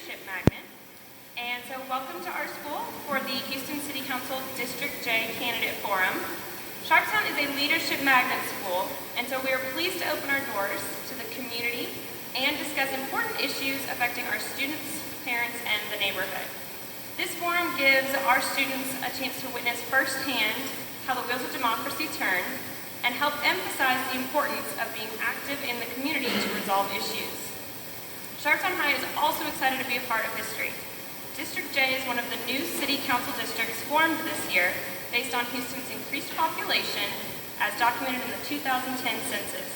leadership magnet. And so welcome to our school for the Houston City Council District J Candidate Forum. Sharpstown is a leadership magnet school, and so we are pleased to open our doors to the community and discuss important issues affecting our students, parents, and the neighborhood. This forum gives our students a chance to witness firsthand how the wheels of democracy turn and help emphasize the importance of being active in the community to resolve issues. Sharpstown High is also excited to be a part of history. District J is one of the new city council districts formed this year based on Houston's increased population as documented in the 2010 census.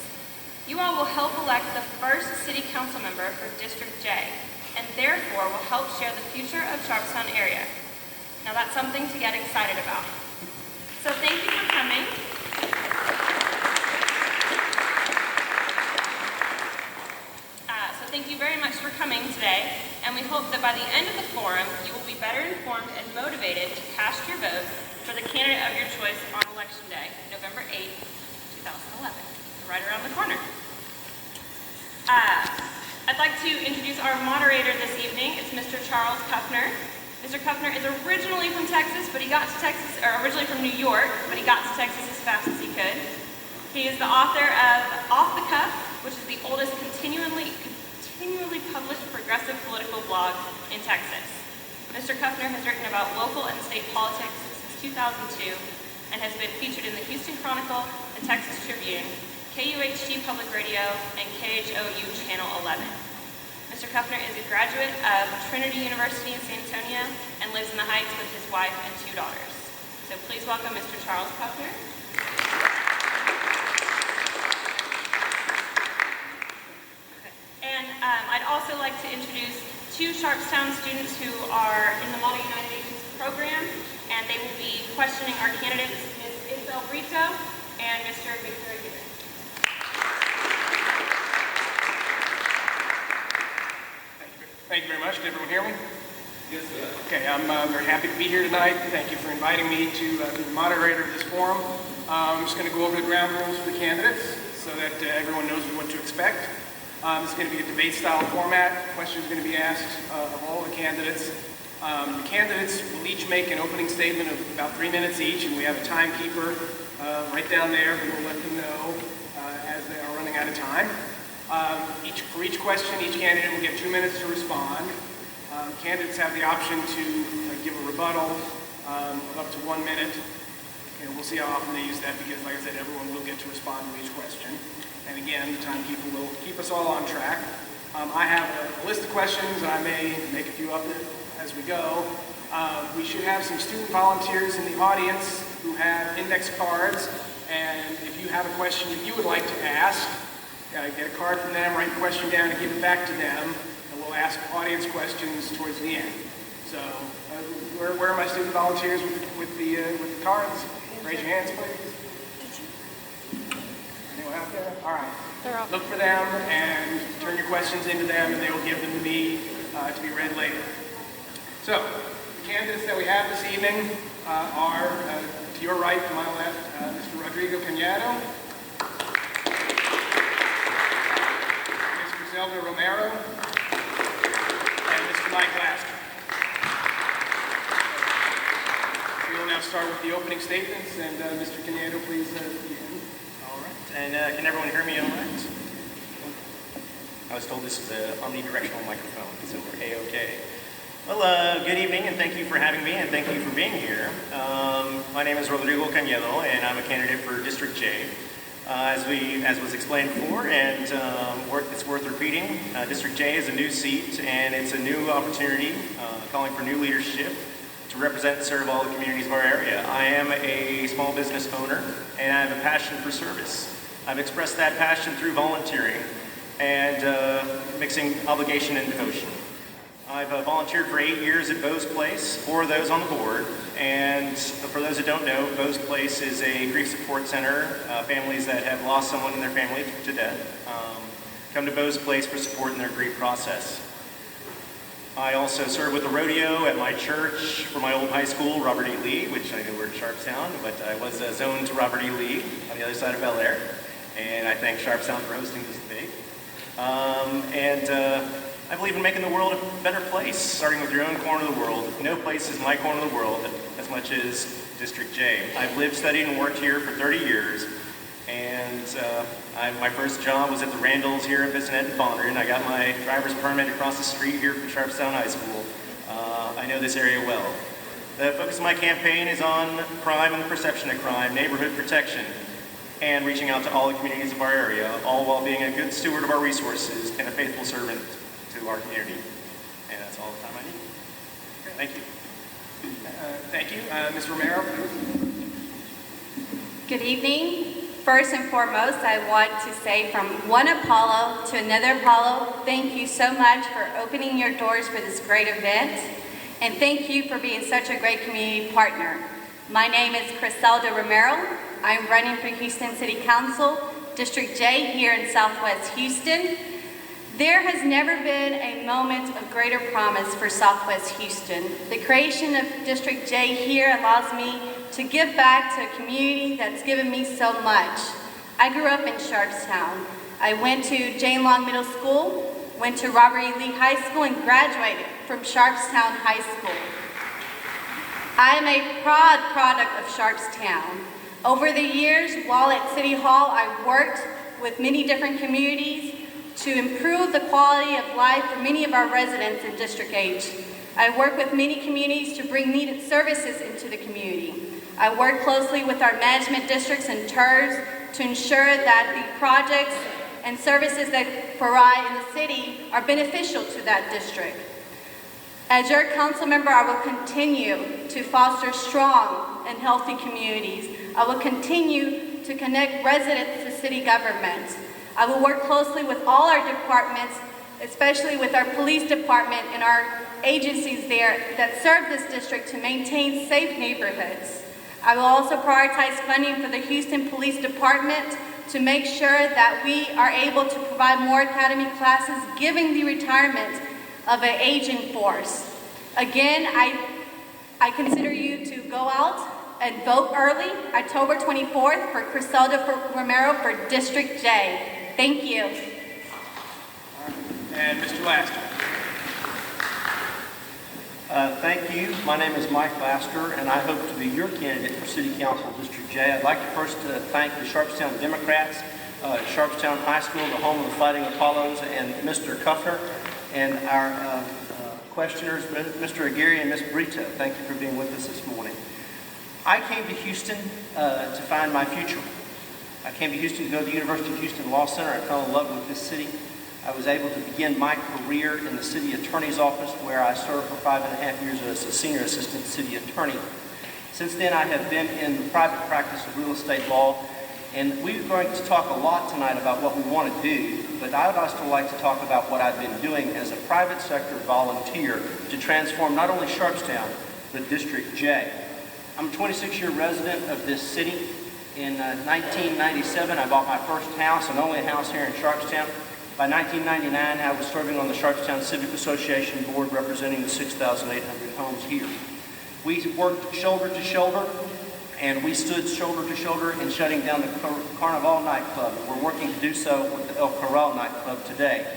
You all will help elect the first city council member for District J, and therefore will help share the future of Sharpstown area. Now that's something to get excited about. So thank you for coming. Thank you very much for coming today, and we hope that by the end of the forum, you will be better informed and motivated to cast your vote for the candidate of your choice on Election Day, November 8th, 2011, right around the corner. I'd like to introduce our moderator this evening. It's Mr. Charles Kuffner. Mr. Kuffner is originally from Texas, but he got to Texas, or originally from New York, but he got to Texas as fast as he could. He is the author of Off the Cuff, which is the oldest continually published progressive political blog in Texas. Mr. Kuffner has written about local and state politics since 2002 and has been featured in the Houston Chronicle, the Texas Tribune, KUHT Public Radio, and KHOU Channel 11. Mr. Kuffner is a graduate of Trinity University in San Antonio and lives in the Heights with his wife and 2 daughters. So please welcome Mr. Charles Kuffner. And I'd also like to introduce 2 Sharpstown students who are in the Model United Nations program, and they will be questioning our candidates, Ms. Isabel Brito and Mr. Victor Aguirre. Thank you very much. Can everyone hear me? Yes, sir. Okay, I'm very happy to be here tonight. Thank you for inviting me to be the moderator of this forum. I'm just going to go over the ground rules for the candidates so that everyone knows what to expect. This is going to be a debate-style format. Questions are going to be asked of all the candidates. The candidates will each make an opening statement of about 3 minutes each, and we have a timekeeper right down there who will let them know as they are running out of time. For each question, each candidate will get 2 minutes to respond. Candidates have the option to give a rebuttal of up to 1 minute. And we'll see how often they use that because, like I said, everyone will get to respond to each question. And again, the timekeeper will keep us all on track. I have a list of questions, and I may make a few up as we go. We should have some student volunteers in the audience who have index cards. And if you have a question that you would like to ask, get a card from them, write the question down, and give it back to them. And we'll ask audience questions towards the end. So, where are my student volunteers with the cards? Raise your hands, please. Out there? All right. Look for them and turn your questions into them, and they will give them to me to be read later. So, the candidates that we have this evening are, to your right, to my left, Mr. Rodrigo Cañado, Mr. Zelda Romero, and Mr. Mike Lasker. We will now start with the opening statements, and Mr. Cañado, please begin. And can everyone hear me all right? I was told this is an omnidirectional microphone, so we're A-OK. Well, good evening, and thank you for having me, and thank you for being here. My name is Rodrigo Cañedo, and I'm a candidate for District J. As was explained before, and it's worth repeating, District J is a new seat, and it's a new opportunity calling for new leadership to represent and serve all the communities of our area. I am a small business owner, and I have a passion for service. I've expressed that passion through volunteering and mixing obligation and devotion. I've volunteered for 8 years at Bo's Place, 4 of those on the board. And for those that don't know, Bo's Place is a grief support center. Families that have lost someone in their family to death come to Bo's Place for support in their grief process. I also serve with the rodeo at my church for my old high school, Robert E. Lee, which I know we're at Sharpstown, but I was zoned to Robert E. Lee on the other side of Bel Air. And I thank Sharpstown for hosting this debate. I believe in making the world a better place, starting with your own corner of the world. No place is my corner of the world as much as District J. I've lived, studied, and worked here for 30 years, and my first job was at the Randalls here in Bissonnette and Fondren. I got my driver's permit across the street here from Sharpstown High School. I know this area well. The focus of my campaign is on crime and the perception of crime, neighborhood protection, and reaching out to all the communities of our area, all while being a good steward of our resources and a faithful servant to our community. And that's all the time I need. Thank you. Thank you. Ms. Romero, please. Good evening. First and foremost, I want to say from one Apollo to another Apollo, thank you so much for opening your doors for this great event. And thank you for being such a great community partner. My name is Criselda Romero. I'm running for Houston City Council, District J here in Southwest Houston. There has never been a moment of greater promise for Southwest Houston. The creation of District J here allows me to give back to a community that's given me so much. I grew up in Sharpstown. I went to Jane Long Middle School, went to Robert E. Lee High School, and graduated from Sharpstown High School. I am a proud product of Sharpstown. Over the years, while at City Hall, I worked with many different communities to improve the quality of life for many of our residents in District H. I work with many communities to bring needed services into the community. I work closely with our management districts and TERS to ensure that the projects and services that provide in the city are beneficial to that district. As your council member, I will continue to foster strong and healthy communities. I will continue to connect residents to city government. I will work closely with all our departments, especially with our police department and our agencies there that serve this district to maintain safe neighborhoods. I will also prioritize funding for the Houston Police Department to make sure that we are able to provide more academy classes given the retirement of an aging force. Again, I consider you to go out and vote early, October 24th, for Criselda Romero for District J. Thank you. And Mr. Laster. Thank you. My name is Mike Laster, and I hope to be your candidate for City Council District J. I'd like to first thank the Sharpstown Democrats, Sharpstown High School, the home of the Fighting Apollos, and Mr. Kuffner, and our questioners, Mr. Aguirre and Ms. Brito. Thank you for being with us this morning. I came to Houston to find my future. I came to Houston to go to the University of Houston Law Center. I fell in love with this city. I was able to begin my career in the city attorney's office, where I served for 5.5 years as a senior assistant city attorney. Since then, I have been in the private practice of real estate law, and we're going to talk a lot tonight about what we want to do, but I would also like to talk about what I've been doing as a private sector volunteer to transform not only Sharpstown, but District J. I'm a 26-year resident of this city. In 1997, I bought my first house and only house here in Sharpstown. By 1999, I was serving on the Sharpstown Civic Association board representing the 6,800 homes here. We worked shoulder to shoulder, and we stood shoulder to shoulder in shutting down the Carnival nightclub. We're working to do so with the El Corral nightclub today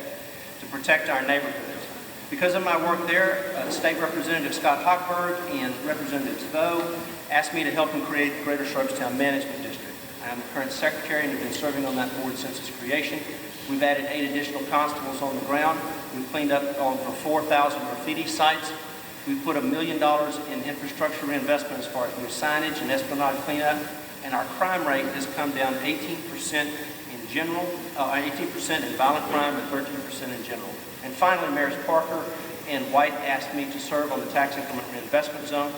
to protect our neighborhoods. Because of my work there, State Representative Scott Hochberg and Representative Vo asked me to help them create the Greater Sharpstown Management District. I am the current secretary and have been serving on that board since its creation. We've added 8 additional constables on the ground. We've cleaned up over 4,000 graffiti sites. We've put $1 million in infrastructure reinvestment as far as new signage and esplanade cleanup. And our crime rate has come down 18% in general, 18% in violent crime and 13% in general. And finally, Mayors Parker and White asked me to serve on the tax increment reinvestment zone.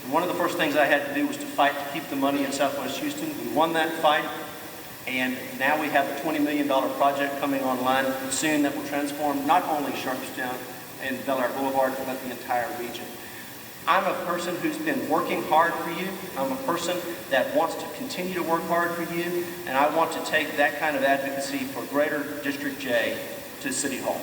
And one of the first things I had to do was to fight to keep the money in Southwest Houston. We won that fight. And now we have a $20 million project coming online soon that will transform not only Sharpstown and Bel Air Boulevard, but the entire region. I'm a person who's been working hard for you. I'm a person that wants to continue to work hard for you, and I want to take that kind of advocacy for Greater District J to City Hall.